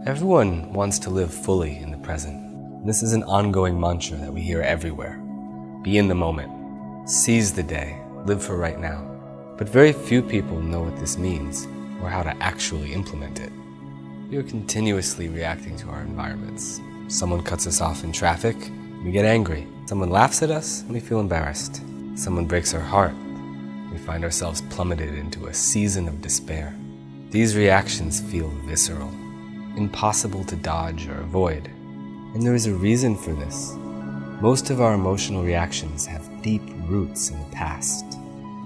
Everyone wants to live fully in the present. This is an ongoing mantra that we hear everywhere. Be in the moment. Seize the day. Live for right now. But very few people know what this means or how to actually implement it. We are continuously reacting to our environments. Someone cuts us off in traffic, we get angry. Someone laughs at us, and we feel embarrassed. Someone breaks our heart, we find ourselves plummeted into a season of despair. These reactions feel visceral, impossible to dodge or avoid. And there is a reason for this. Most of our emotional reactions have deep roots in the past.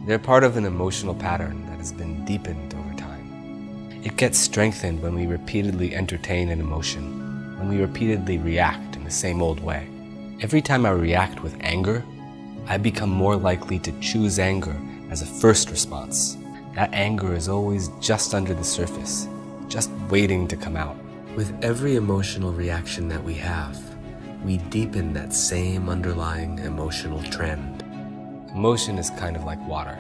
They're part of an emotional pattern that has been deepened over time. It gets strengthened when we repeatedly entertain an emotion, when we repeatedly react in the same old way. Every time I react with anger, I become more likely to choose anger as a first response. That anger is always just under the surface, just waiting to come out. With every emotional reaction that we have, we deepen that same underlying emotional trend. Emotion is kind of like water.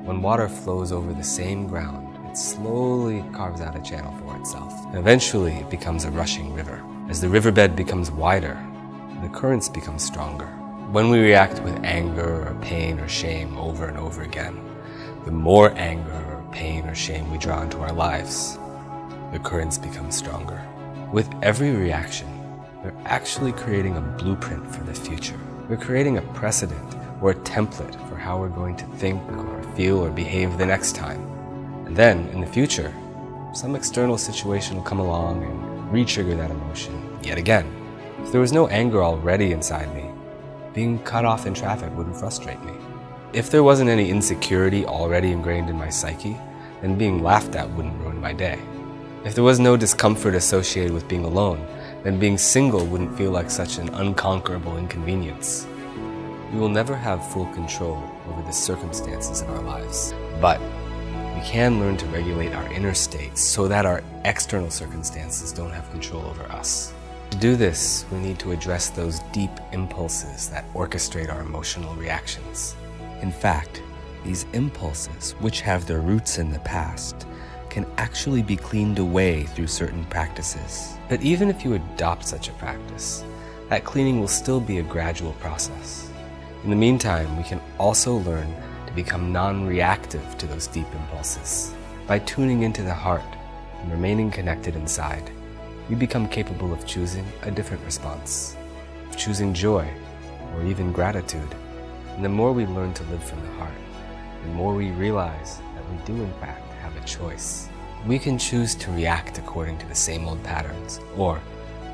When water flows over the same ground, it slowly carves out a channel for itself. Eventually, it becomes a rushing river. As the riverbed becomes wider, the currents become stronger. When we react with anger or pain or shame over and over again, the more anger or pain or shame we draw into our lives, the currents become stronger. With every reaction, we're actually creating a blueprint for the future. We're creating a precedent or a template for how we're going to think or feel or behave the next time. And then, in the future, some external situation will come along and re-trigger that emotion yet again. If there was no anger already inside me, being cut off in traffic wouldn't frustrate me. If there wasn't any insecurity already ingrained in my psyche, then being laughed at wouldn't ruin my day. If there was no discomfort associated with being alone, then being single wouldn't feel like such an unconquerable inconvenience. We will never have full control over the circumstances of our lives, but we can learn to regulate our inner states so that our external circumstances don't have control over us. To do this, we need to address those deep impulses that orchestrate our emotional reactions. In fact, these impulses, which have their roots in the past, can actually be cleaned away through certain practices. But even if you adopt such a practice, that cleaning will still be a gradual process. In the meantime, we can also learn to become non-reactive to those deep impulses. By tuning into the heart and remaining connected inside, we become capable of choosing a different response, of choosing joy or even gratitude. And the more we learn to live from the heart, the more we realize that we do in fact have a choice. We can choose to react according to the same old patterns, or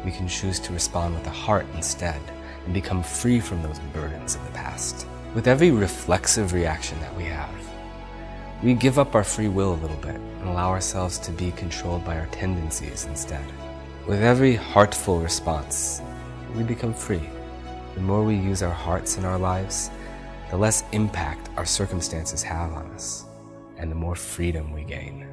we can choose to respond with the heart instead and become free from those burdens of the past. With every reflexive reaction that we have, we give up our free will a little bit and allow ourselves to be controlled by our tendencies instead. With every heartful response, we become free. The more we use our hearts in our lives, the less impact our circumstances have on us, and the more freedom we gain.